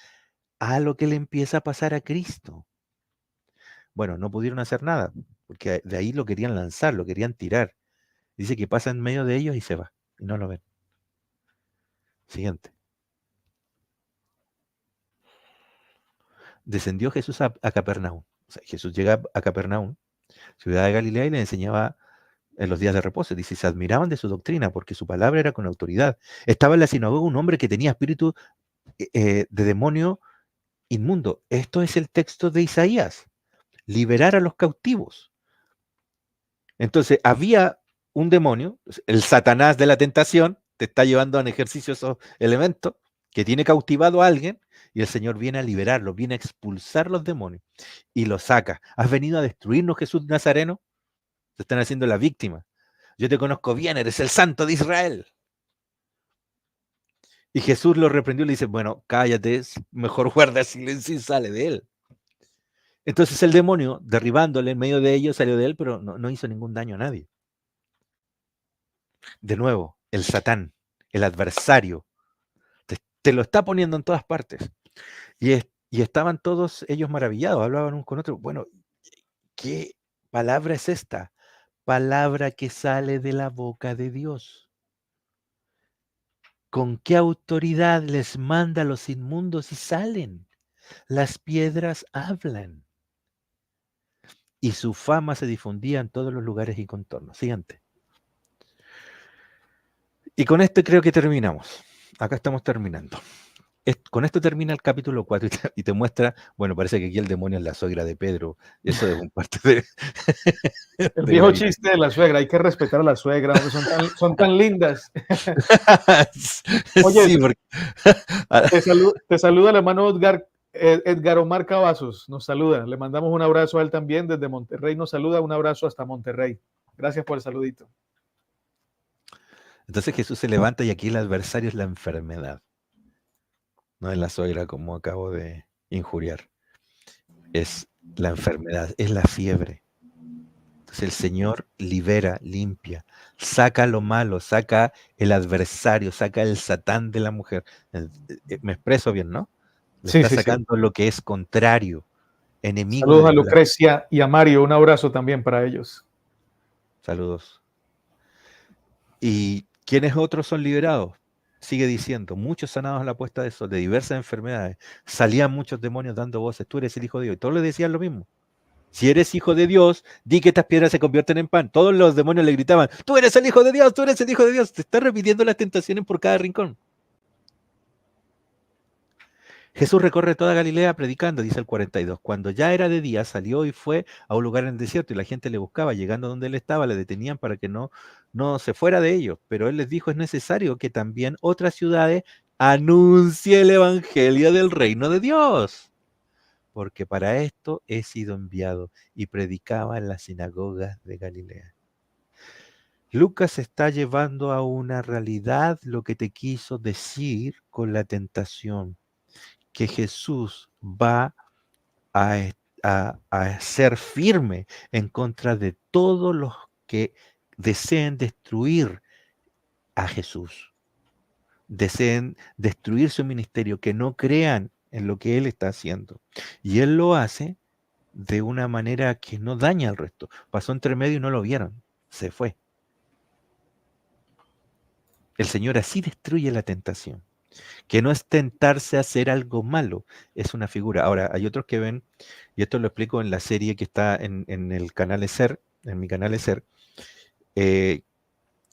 [SPEAKER 2] a lo que le empieza a pasar a Cristo? Bueno, no pudieron hacer nada, porque de ahí lo querían lanzar, lo querían tirar. Dice que pasa en medio de ellos y se va, y no lo ven. Siguiente. Descendió Jesús a Capernaum. O sea, Jesús llega a Capernaum, ciudad de Galilea, y le enseñaba en los días de reposo. Dice, se admiraban de su doctrina, porque su palabra era con autoridad. Estaba en la sinagoga un hombre que tenía espíritu de demonio inmundo. Esto es el texto de Isaías. Liberar a los cautivos. Entonces, había un demonio, el Satanás de la tentación, te está llevando a un ejercicio esos elementos, que tiene cautivado a alguien, y el Señor viene a liberarlo, viene a expulsar los demonios, y los saca. ¿Has venido a destruirnos, Jesús Nazareno? Se están haciendo la víctima. Yo te conozco bien, eres el santo de Israel. Y Jesús lo reprendió y le dice, bueno, cállate, mejor guarda silencio y sale de él. Entonces el demonio, derribándole en medio de ellos, salió de él, pero no hizo ningún daño a nadie. De nuevo, el Satán, el adversario, te lo está poniendo en todas partes. Y estaban todos ellos maravillados, hablaban uno con otro. Bueno, ¿qué palabra es esta? Palabra que sale de la boca de Dios. ¿Con qué autoridad les manda a los inmundos y salen? Las piedras hablan. Y su fama se difundía en todos los lugares y contornos. Siguiente. Y con esto creo que terminamos. Acá estamos terminando. Con esto termina el capítulo 4 y te muestra, bueno, parece que aquí el demonio es la suegra de Pedro. Eso es un parte de...
[SPEAKER 1] El viejo chiste de la suegra, hay que respetar a la suegra, son tan lindas. Oye,
[SPEAKER 2] sí, porque...
[SPEAKER 1] te saluda el hermano Edgar Omar Cavazos, nos saluda, le mandamos un abrazo a él también desde Monterrey, nos saluda, un abrazo hasta Monterrey. Gracias por el saludito.
[SPEAKER 2] Entonces Jesús se levanta y aquí el adversario es la enfermedad. No es la suegra como acabo de injuriar. Es la enfermedad, es la fiebre. Entonces el Señor libera, limpia, saca lo malo, saca el adversario, saca el Satán de la mujer. Me expreso bien, ¿no? Le está sacando lo que es contrario, enemigo.
[SPEAKER 1] Saludos a Lucrecia y a Mario, un abrazo también para ellos.
[SPEAKER 2] Saludos. ¿Y quiénes otros son liberados? Sigue diciendo, muchos sanados a la puesta de sol, de diversas enfermedades. Salían muchos demonios dando voces, tú eres el Hijo de Dios. Y todos le decían lo mismo. Si eres hijo de Dios, di que estas piedras se convierten en pan. Todos los demonios le gritaban, tú eres el Hijo de Dios, tú eres el Hijo de Dios. Te está repitiendo las tentaciones por cada rincón. Jesús recorre toda Galilea predicando, dice el 42. Cuando ya era de día, salió y fue a un lugar en el desierto y la gente le buscaba. Llegando donde él estaba, le detenían para que no se fuera de ellos. Pero él les dijo, es necesario que también otras ciudades anuncie el evangelio del reino de Dios. Porque para esto he sido enviado, y predicaba en las sinagogas de Galilea. Lucas está llevando a una realidad lo que te quiso decir con la tentación, que Jesús va a, a ser firme en contra de todos los que deseen destruir a Jesús, deseen destruir su ministerio, que no crean en lo que Él está haciendo. Y Él lo hace de una manera que no daña al resto. Pasó entre medio y no lo vieron, se fue. El Señor así destruye la tentación, que no es tentarse a hacer algo malo, es una figura. Ahora, hay otros que ven, y esto lo explico en la serie que está en el canal ESER, en mi canal ESER, que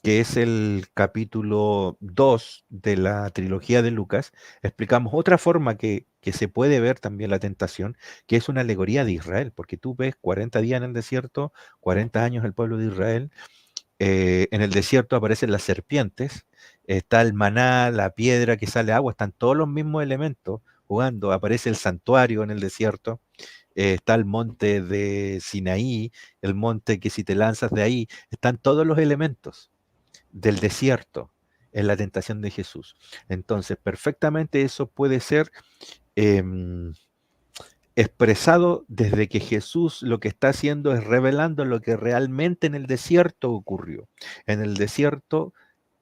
[SPEAKER 2] es el capítulo 2 de la trilogía de Lucas. Explicamos otra forma que se puede ver también la tentación, que es una alegoría de Israel, porque tú ves 40 días en el desierto, 40 años el pueblo de Israel. En el desierto aparecen las serpientes, está el maná, la piedra que sale agua, están todos los mismos elementos jugando. Aparece el santuario en el desierto, está el monte de Sinaí, el monte que si te lanzas de ahí, están todos los elementos del desierto en la tentación de Jesús. Entonces, perfectamente eso puede ser em, expresado desde que Jesús lo que está haciendo es revelando lo que realmente en el desierto ocurrió. En el desierto,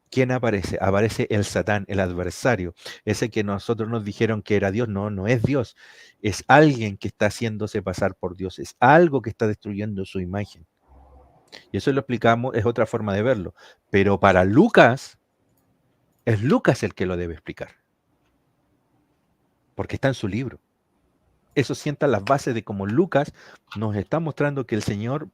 [SPEAKER 2] ¿quién aparece? Aparece el Satán, el adversario, ese que nosotros nos dijeron que era Dios. No, no es Dios, es alguien que está haciéndose pasar por Dios, es algo que está destruyendo su imagen. Y eso lo explicamos, es otra forma de verlo. Pero para Lucas, es Lucas el que lo debe explicar, porque está en su libro. Eso sienta las bases de cómo Lucas nos está mostrando que el Señor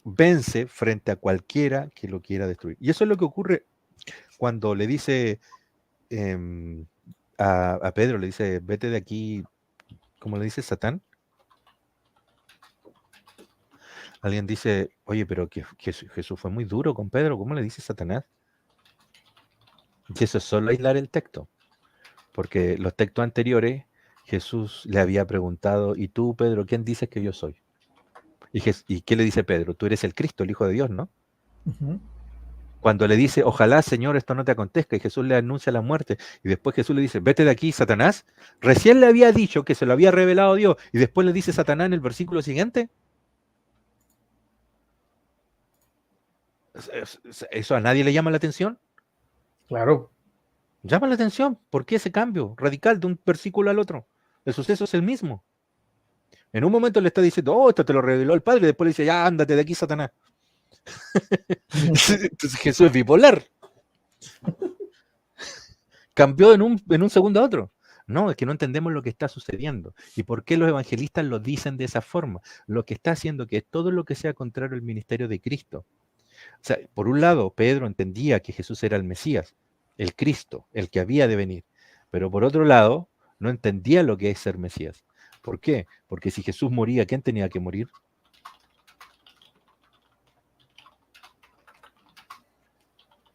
[SPEAKER 2] vence frente a cualquiera que lo quiera destruir. Y eso es lo que ocurre cuando le dice a Pedro, le dice, vete de aquí, ¿cómo le dice Satán? Alguien dice, oye, pero que Jesús fue muy duro con Pedro, ¿cómo le dice Satanás? Y eso es solo aislar el texto, porque los textos anteriores, Jesús le había preguntado, ¿y tú, Pedro, quién dices que yo soy? ¿Y qué le dice Pedro? Tú eres el Cristo, el Hijo de Dios, ¿no?
[SPEAKER 1] Ujú.
[SPEAKER 2] Cuando le dice, ojalá, Señor, esto no te acontezca, y Jesús le anuncia la muerte, y después Jesús le dice, vete de aquí, Satanás, recién le había dicho que se lo había revelado Dios, y después le dice Satanás en el versículo siguiente. ¿Eso a nadie le llama la atención?
[SPEAKER 1] Claro.
[SPEAKER 2] Llama la atención. ¿Por qué ese cambio radical de un versículo al otro? El suceso es el mismo. En un momento le está diciendo, oh, esto te lo reveló el Padre, y después le dice, ya, ándate de aquí, Satanás. Entonces Jesús es bipolar. Cambió en un segundo a otro. No, es que no entendemos lo que está sucediendo. ¿Y por qué los evangelistas lo dicen de esa forma? Lo que está haciendo que todo lo que sea contrario al ministerio de Cristo. O sea, por un lado, Pedro entendía que Jesús era el Mesías, el Cristo, el que había de venir. Pero por otro lado, no entendía lo que es ser Mesías. ¿Por qué? Porque si Jesús moría, ¿quién tenía que morir?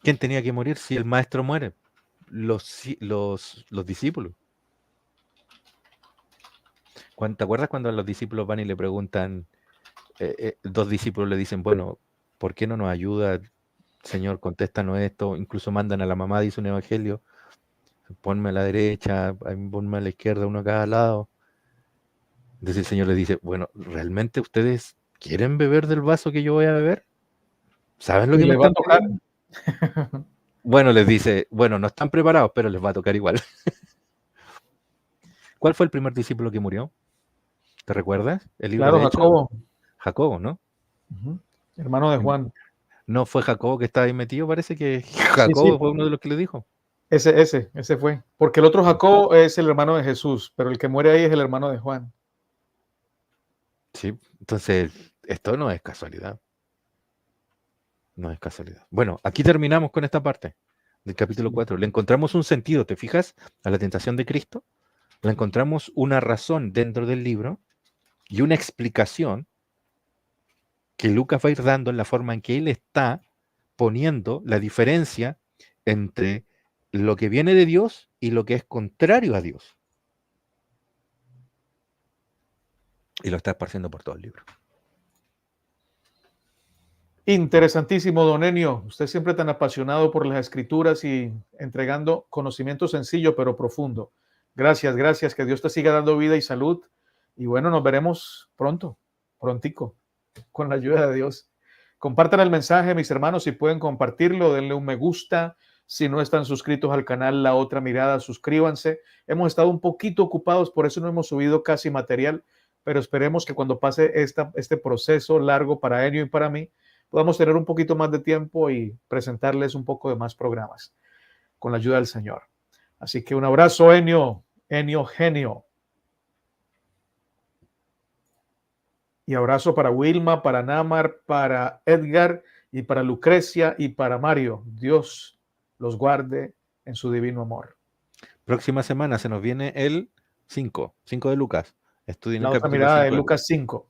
[SPEAKER 2] ¿Quién tenía que morir si el maestro muere? Los discípulos. ¿Te acuerdas cuando los discípulos van y le preguntan, dos discípulos le dicen, bueno, ¿por qué no nos ayuda, Señor? Contéstanos esto. Incluso mandan a la mamá, dice un evangelio, ponme a la derecha, ponme a la izquierda, uno a cada lado. Entonces el Señor les dice, bueno, ¿realmente ustedes quieren beber del vaso que yo voy a beber? ¿Saben lo
[SPEAKER 1] Y
[SPEAKER 2] que me
[SPEAKER 1] le va a
[SPEAKER 2] están
[SPEAKER 1] tocar.
[SPEAKER 2] pidiendo? Bueno, les dice, bueno, no están preparados, pero les va a tocar igual. ¿Cuál fue el primer discípulo que murió? ¿Te recuerdas? El libro
[SPEAKER 1] Claro,
[SPEAKER 2] de Hechos.
[SPEAKER 1] Jacobo.
[SPEAKER 2] Jacobo, ¿no?
[SPEAKER 1] Ujú. Hermano de Juan.
[SPEAKER 2] No fue Jacobo que estaba ahí metido, parece que
[SPEAKER 1] Sí, sí,
[SPEAKER 2] Jacobo fue uno de los que le dijo.
[SPEAKER 1] ese fue. Porque el otro Jacobo es el hermano de Jesús, pero el que muere ahí es el hermano de Juan.
[SPEAKER 2] Sí, entonces esto no es casualidad. No es casualidad. Bueno, aquí terminamos con esta parte del capítulo 4. Le encontramos un sentido, ¿te fijas? A la tentación de Cristo. Le encontramos una razón dentro del libro y una explicación que Lucas va a ir dando en la forma en que él está poniendo la diferencia entre lo que viene de Dios y lo que es contrario a Dios. Y lo está esparciendo por todo el libro.
[SPEAKER 1] Interesantísimo, don Enio. Usted siempre tan apasionado por las escrituras y entregando conocimiento sencillo pero profundo. Gracias, gracias. Que Dios te siga dando vida y salud. Y bueno, nos veremos pronto, prontico, con la ayuda de Dios. Compartan el mensaje, mis hermanos, si pueden compartirlo, denle un me gusta. Si no están suscritos al canal La Otra Mirada, suscríbanse. Hemos estado un poquito ocupados, por eso no hemos subido casi material, pero esperemos que cuando pase este proceso largo para Enio y para mí, podamos tener un poquito más de tiempo y presentarles un poco de más programas con la ayuda del Señor. Así que un abrazo, Enio, Enio genio. Y abrazo para Wilma, para Namar, para Edgar y para Lucrecia y para Mario. Dios los guarde en su divino amor.
[SPEAKER 2] Próxima semana se nos viene el 5 de Lucas. Estudien
[SPEAKER 1] La
[SPEAKER 2] el
[SPEAKER 1] Otra
[SPEAKER 2] capítulo
[SPEAKER 1] Mirada
[SPEAKER 2] 5
[SPEAKER 1] de
[SPEAKER 2] de
[SPEAKER 1] Lucas 5.